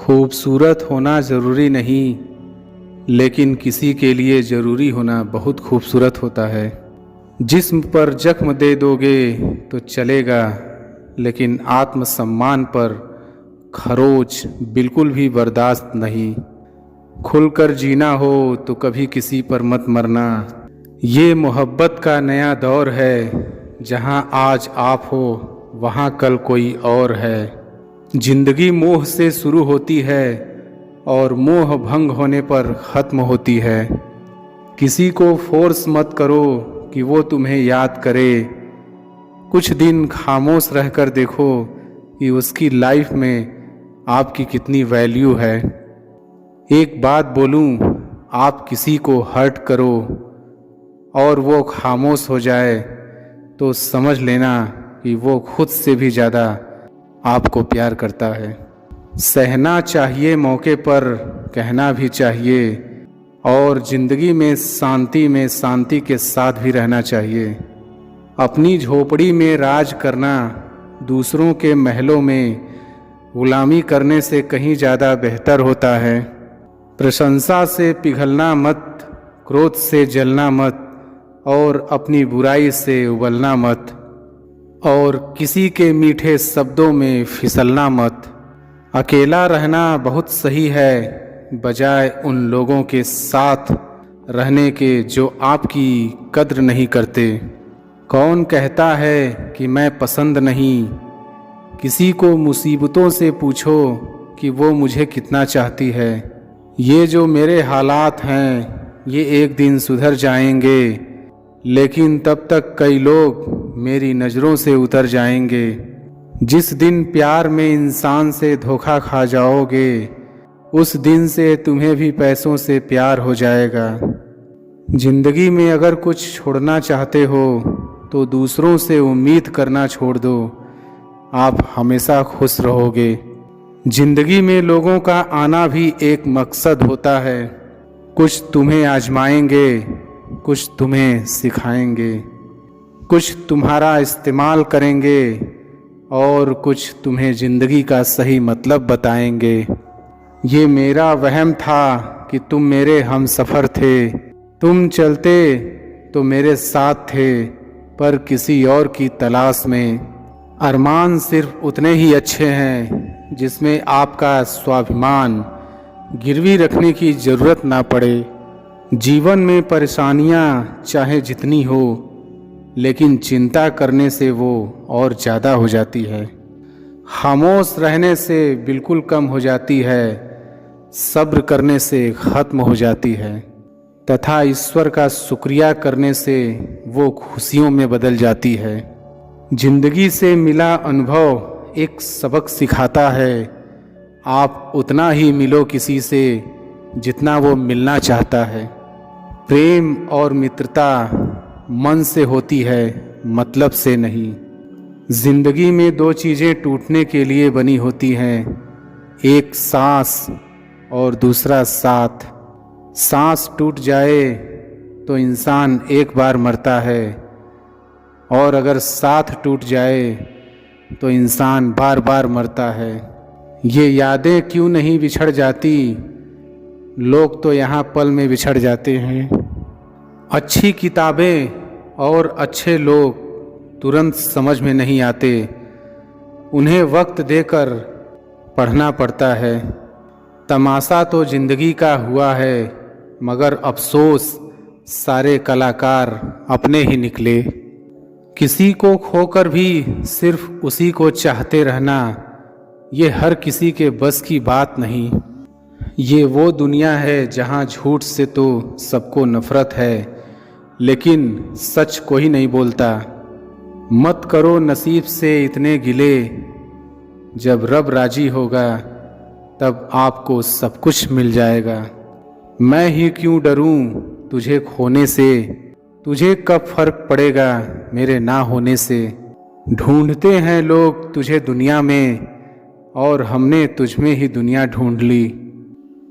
खूबसूरत होना ज़रूरी नहीं, लेकिन किसी के लिए ज़रूरी होना बहुत खूबसूरत होता है। जिस्म पर जख्म दे दोगे तो चलेगा, लेकिन आत्मसम्मान पर खरोच बिल्कुल भी बर्दाश्त नहीं। खुलकर जीना हो तो कभी किसी पर मत मरना। ये मोहब्बत का नया दौर है, जहाँ आज आप हो वहाँ कल कोई और है। जिंदगी मोह से शुरू होती है और मोह भंग होने पर ख़त्म होती है। किसी को फोर्स मत करो कि वो तुम्हें याद करे। कुछ दिन खामोश रहकर देखो कि उसकी लाइफ में आपकी कितनी वैल्यू है। एक बात बोलूं, आप किसी को हर्ट करो और वो खामोश हो जाए तो समझ लेना कि वो खुद से भी ज़्यादा आपको प्यार करता है। सहना चाहिए मौके पर, कहना भी चाहिए, और ज़िंदगी में शांति के साथ भी रहना चाहिए। अपनी झोपड़ी में राज करना दूसरों के महलों में गुलामी करने से कहीं ज़्यादा बेहतर होता है। प्रशंसा से पिघलना मत, क्रोध से जलना मत, और अपनी बुराई से उबलना मत, और किसी के मीठे शब्दों में फिसलना मत। अकेला रहना बहुत सही है, बजाय उन लोगों के साथ रहने के जो आपकी कद्र नहीं करते। कौन कहता है कि मैं पसंद नहीं? किसी को मुसीबतों से पूछो कि वो मुझे कितना चाहती है। ये जो मेरे हालात हैं ये एक दिन सुधर जाएंगे, लेकिन तब तक कई लोग मेरी नज़रों से उतर जाएंगे। जिस दिन प्यार में इंसान से धोखा खा जाओगे, उस दिन से तुम्हें भी पैसों से प्यार हो जाएगा। जिंदगी में अगर कुछ छोड़ना चाहते हो तो दूसरों से उम्मीद करना छोड़ दो, आप हमेशा खुश रहोगे। जिंदगी में लोगों का आना भी एक मकसद होता है। कुछ तुम्हें आजमाएंगे, कुछ तुम्हें सिखाएंगे, कुछ तुम्हारा इस्तेमाल करेंगे, और कुछ तुम्हें ज़िंदगी का सही मतलब बताएंगे। ये मेरा वहम था कि तुम मेरे हमसफ़र थे। तुम चलते तो मेरे साथ थे, पर किसी और की तलाश में। अरमान सिर्फ उतने ही अच्छे हैं जिसमें आपका स्वाभिमान गिरवी रखने की ज़रूरत ना पड़े। जीवन में परेशानियां चाहे जितनी हो, लेकिन चिंता करने से वो और ज़्यादा हो जाती है। खामोश रहने से बिल्कुल कम हो जाती है, सब्र करने से ख़त्म हो जाती है, तथा ईश्वर का शुक्रिया करने से वो खुशियों में बदल जाती है। जिंदगी से मिला अनुभव एक सबक सिखाता है। आप उतना ही मिलो किसी से जितना वो मिलना चाहता है। प्रेम और मित्रता मन से होती है, मतलब से नहीं। जिंदगी में दो चीज़ें टूटने के लिए बनी होती हैं, एक सांस और दूसरा साथ। सांस टूट जाए तो इंसान एक बार मरता है, और अगर साथ टूट जाए तो इंसान बार बार मरता है। ये यादें क्यों नहीं बिछड़ जाती? लोग तो यहाँ पल में बिछड़ जाते हैं। अच्छी किताबें और अच्छे लोग तुरंत समझ में नहीं आते, उन्हें वक्त देकर पढ़ना पड़ता है। तमाशा तो ज़िंदगी का हुआ है, मगर अफसोस सारे कलाकार अपने ही निकले। किसी को खोकर भी सिर्फ उसी को चाहते रहना, ये हर किसी के बस की बात नहीं। ये वो दुनिया है जहाँ झूठ से तो सबको नफरत है, लेकिन सच कोई नहीं बोलता। मत करो नसीब से इतने गिले, जब रब राजी होगा तब आपको सब कुछ मिल जाएगा। मैं ही क्यों डरूं तुझे खोने से, तुझे कब फर्क पड़ेगा मेरे ना होने से। ढूंढते हैं लोग तुझे दुनिया में, और हमने तुझ में ही दुनिया ढूंढ ली।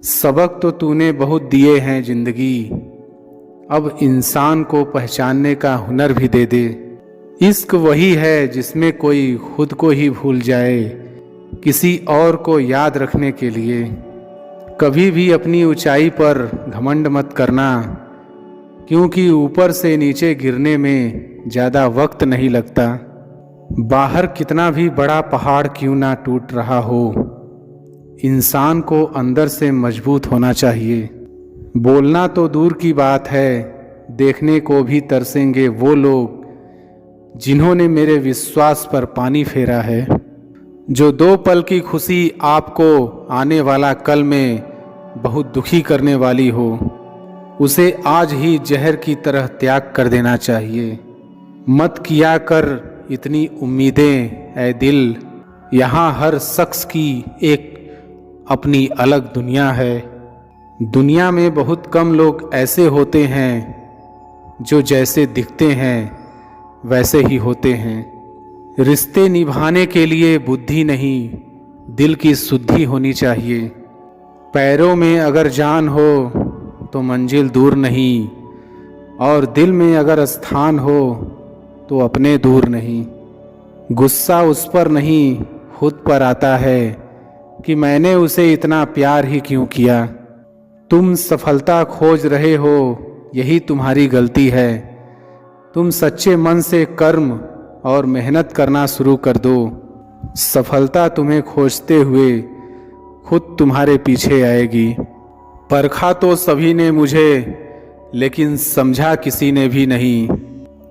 सबक तो तूने बहुत दिए हैं जिंदगी, अब इंसान को पहचानने का हुनर भी दे दे। इश्क वही है जिसमें कोई खुद को ही भूल जाए, किसी और को याद रखने के लिए। कभी भी अपनी ऊंचाई पर घमंड मत करना, क्योंकि ऊपर से नीचे गिरने में ज़्यादा वक्त नहीं लगता। बाहर कितना भी बड़ा पहाड़ क्यों ना टूट रहा हो, इंसान को अंदर से मजबूत होना चाहिए। बोलना तो दूर की बात है, देखने को भी तरसेंगे वो लोग जिन्होंने मेरे विश्वास पर पानी फेरा है। जो 2 पल की खुशी आपको आने वाला कल में बहुत दुखी करने वाली हो, उसे आज ही जहर की तरह त्याग कर देना चाहिए। मत किया कर इतनी उम्मीदें ऐ दिल, यहाँ हर शख्स की एक अपनी अलग दुनिया है। दुनिया में बहुत कम लोग ऐसे होते हैं जो जैसे दिखते हैं वैसे ही होते हैं। रिश्ते निभाने के लिए बुद्धि नहीं, दिल की शुद्धि होनी चाहिए। पैरों में अगर जान हो तो मंजिल दूर नहीं, और दिल में अगर स्थान हो तो अपने दूर नहीं। गुस्सा उस पर नहीं खुद पर आता है कि मैंने उसे इतना प्यार ही क्यों किया। तुम सफलता खोज रहे हो, यही तुम्हारी गलती है। तुम सच्चे मन से कर्म और मेहनत करना शुरू कर दो, सफलता तुम्हें खोजते हुए खुद तुम्हारे पीछे आएगी। परखा तो सभी ने मुझे, लेकिन समझा किसी ने भी नहीं।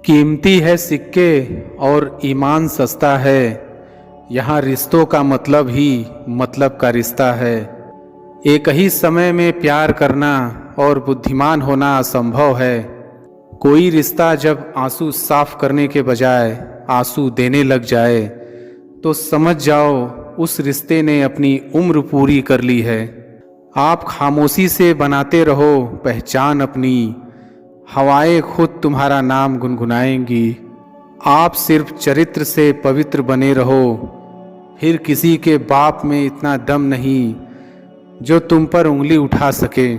कीमती है सिक्के और ईमान सस्ता है, यहाँ रिश्तों का मतलब ही मतलब का रिश्ता है। एक ही समय में प्यार करना और बुद्धिमान होना असंभव है। कोई रिश्ता जब आंसू साफ करने के बजाय आंसू देने लग जाए तो समझ जाओ उस रिश्ते ने अपनी उम्र पूरी कर ली है। आप खामोशी से बनाते रहो पहचान अपनी, हवाएं खुद तुम्हारा नाम गुनगुनाएंगी। आप सिर्फ चरित्र से पवित्र बने रहो, फिर किसी के बाप में इतना दम नहीं जो तुम पर उंगली उठा सके।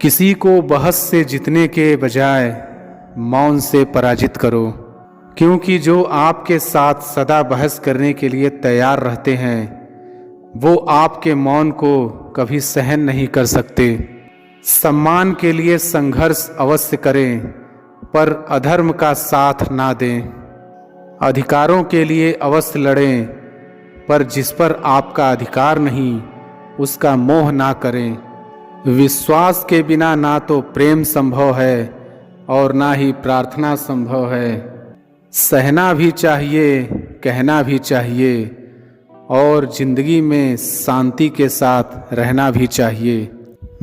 किसी को बहस से जीतने के बजाय मौन से पराजित करो, क्योंकि जो आपके साथ सदा बहस करने के लिए तैयार रहते हैं वो आपके मौन को कभी सहन नहीं कर सकते। सम्मान के लिए संघर्ष अवश्य करें, पर अधर्म का साथ ना दें। अधिकारों के लिए अवश्य लड़ें, पर जिस पर आपका अधिकार नहीं उसका मोह ना करें। विश्वास के बिना ना तो प्रेम संभव है और ना ही प्रार्थना संभव है। सहना भी चाहिए, कहना भी चाहिए, और जिंदगी में शांति के साथ रहना भी चाहिए।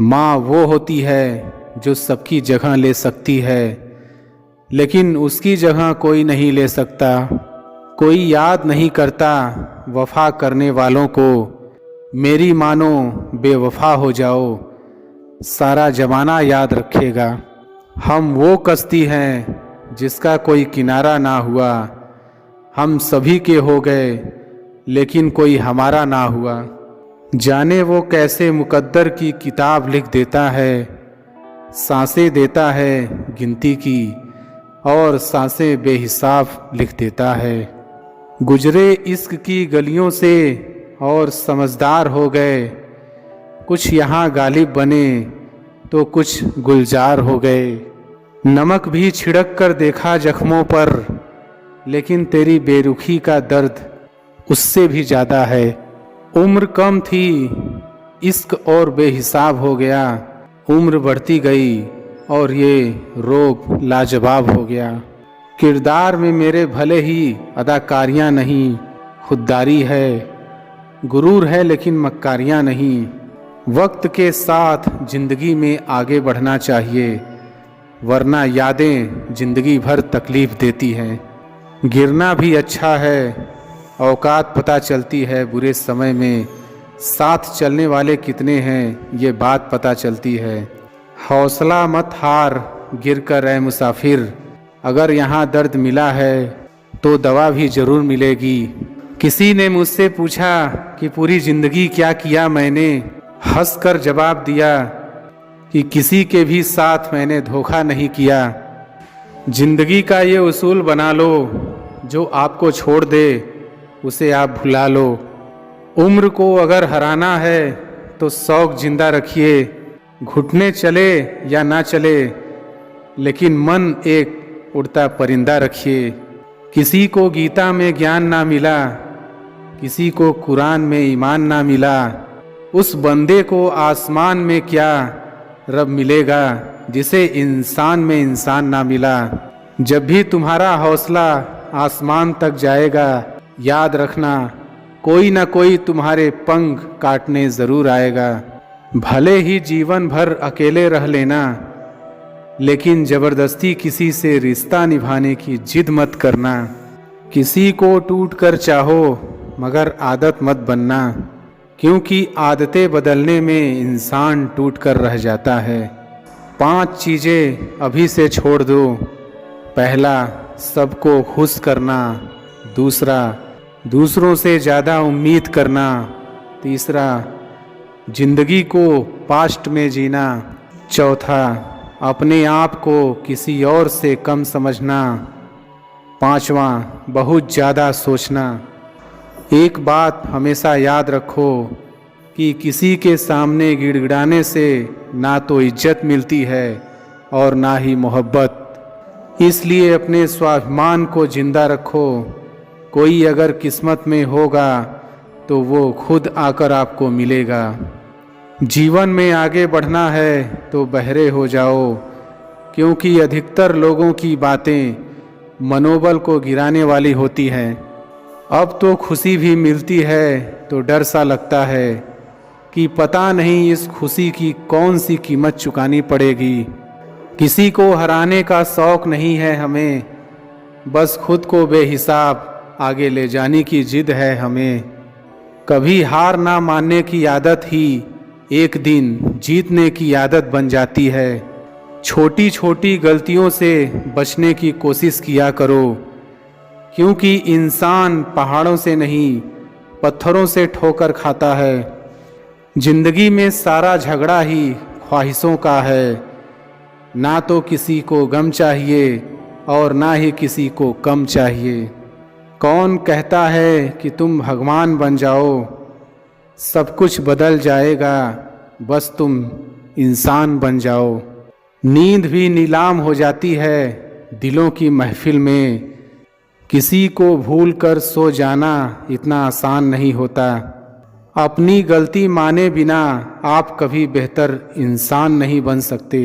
माँ वो होती है जो सबकी जगह ले सकती है, लेकिन उसकी जगह कोई नहीं ले सकता। कोई याद नहीं करता वफा करने वालों को, मेरी मानो बेवफा हो जाओ, सारा जमाना याद रखेगा। हम वो कश्ती हैं जिसका कोई किनारा ना हुआ, हम सभी के हो गए लेकिन कोई हमारा ना हुआ। जाने वो कैसे मुकद्दर की किताब लिख देता है, सांसें देता है गिनती की और सांसें बेहिसाब लिख देता है। गुजरे इश्क की गलियों से और समझदार हो गए, कुछ यहाँ गालिब बने तो कुछ गुलजार हो गए। नमक भी छिड़क कर देखा जख्मों पर, लेकिन तेरी बेरुखी का दर्द उससे भी ज़्यादा है। उम्र कम थी, इश्क और बेहिसाब हो गया। उम्र बढ़ती गई और ये रोग लाजवाब हो गया। किरदार में मेरे भले ही अदाकारियाँ नहीं, खुददारी है, गुरूर है लेकिन मक्कारियाँ नहीं। वक्त के साथ जिंदगी में आगे बढ़ना चाहिए, वरना यादें जिंदगी भर तकलीफ देती हैं। गिरना भी अच्छा है, औकात पता चलती है बुरे समय में। साथ चलने वाले कितने हैं ये बात पता चलती है। हौसला मत हार, गिर कर ऐ मुसाफिर, अगर यहाँ दर्द मिला है तो दवा भी ज़रूर मिलेगी। किसी ने मुझसे पूछा कि पूरी ज़िंदगी क्या किया मैंने, हंसकर जवाब दिया कि किसी के भी साथ मैंने धोखा नहीं किया। जिंदगी का ये उसूल बना लो, जो आपको छोड़ दे उसे आप भुला लो। उम्र को अगर हराना है तो शौक जिंदा रखिए, घुटने चले या ना चले, लेकिन मन एक उड़ता परिंदा रखिए। किसी को गीता में ज्ञान ना मिला, किसी को कुरान में ईमान ना मिला, उस बंदे को आसमान में क्या रब मिलेगा जिसे इंसान में इंसान ना मिला। जब भी तुम्हारा हौसला आसमान तक जाएगा, याद रखना कोई ना कोई तुम्हारे पंख काटने ज़रूर आएगा। भले ही जीवन भर अकेले रह लेना, लेकिन ज़बरदस्ती किसी से रिश्ता निभाने की जिद मत करना। किसी को टूट कर चाहो मगर आदत मत बनना, क्योंकि आदतें बदलने में इंसान टूट कर रह जाता है। 5 चीज़ें अभी से छोड़ दो। पहला, सबको खुश करना। दूसरा, दूसरों से ज़्यादा उम्मीद करना। तीसरा, जिंदगी को पास्ट में जीना। चौथा, अपने आप को किसी और से कम समझना। पांचवा, बहुत ज़्यादा सोचना। एक बात हमेशा याद रखो कि किसी के सामने गिड़गिड़ाने से ना तो इज्जत मिलती है और ना ही मोहब्बत। इसलिए अपने स्वाभिमान को जिंदा रखो। कोई अगर किस्मत में होगा तो वो खुद आकर आपको मिलेगा। जीवन में आगे बढ़ना है तो बहरे हो जाओ, क्योंकि अधिकतर लोगों की बातें मनोबल को गिराने वाली होती हैं। अब तो खुशी भी मिलती है तो डर सा लगता है कि पता नहीं इस खुशी की कौन सी कीमत चुकानी पड़ेगी। किसी को हराने का शौक़ नहीं है हमें, बस खुद को बेहिसाब आगे ले जाने की जिद है हमें। कभी हार ना मानने की आदत ही एक दिन जीतने की आदत बन जाती है। छोटी छोटी गलतियों से बचने की कोशिश किया करो, क्योंकि इंसान पहाड़ों से नहीं पत्थरों से ठोकर खाता है। जिंदगी में सारा झगड़ा ही ख्वाहिशों का है। ना तो किसी को गम चाहिए और ना ही किसी को कम चाहिए। कौन कहता है कि तुम भगवान बन जाओ, सब कुछ बदल जाएगा, बस तुम इंसान बन जाओ। नींद भी नीलाम हो जाती है दिलों की महफिल में। किसी को भूल कर सो जाना इतना आसान नहीं होता। अपनी गलती माने बिना आप कभी बेहतर इंसान नहीं बन सकते।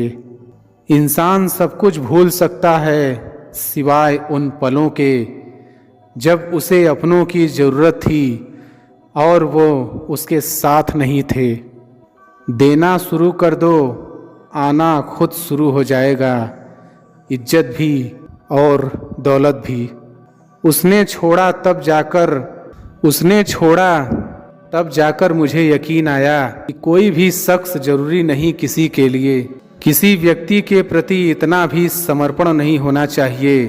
इंसान सब कुछ भूल सकता है सिवाय उन पलों के जब उसे अपनों की ज़रूरत थी और वो उसके साथ नहीं थे। देना शुरू कर दो, आना खुद शुरू हो जाएगा, इज्जत भी और दौलत भी। उसने छोड़ा तब जाकर मुझे यकीन आया कि कोई भी शख्स ज़रूरी नहीं किसी के लिए। किसी व्यक्ति के प्रति इतना भी समर्पण नहीं होना चाहिए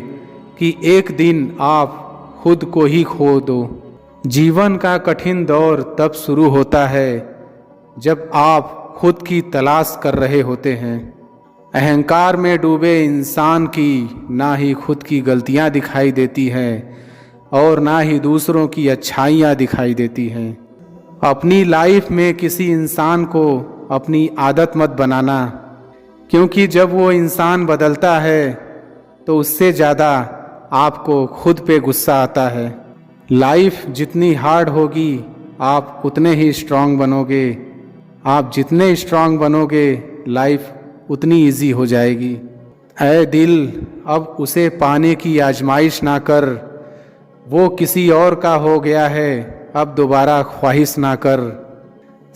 कि एक दिन आप खुद को ही खो दो। जीवन का कठिन दौर तब शुरू होता है जब आप खुद की तलाश कर रहे होते हैं। अहंकार में डूबे इंसान की ना ही खुद की गलतियां दिखाई देती हैं और ना ही दूसरों की अच्छाइयां दिखाई देती हैं। अपनी लाइफ में किसी इंसान को अपनी आदत मत बनाना, क्योंकि जब वो इंसान बदलता है तो उससे ज़्यादा आपको खुद पे गुस्सा आता है। लाइफ जितनी हार्ड होगी आप उतने ही स्ट्रांग बनोगे। आप जितने स्ट्रांग बनोगे लाइफ उतनी इजी हो जाएगी। ऐ दिल, अब उसे पाने की आजमाइश ना कर, वो किसी और का हो गया है, अब दोबारा ख्वाहिश ना कर।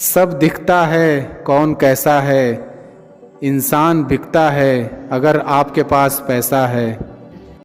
सब दिखता है कौन कैसा है, इंसान बिकता है अगर आपके पास पैसा है।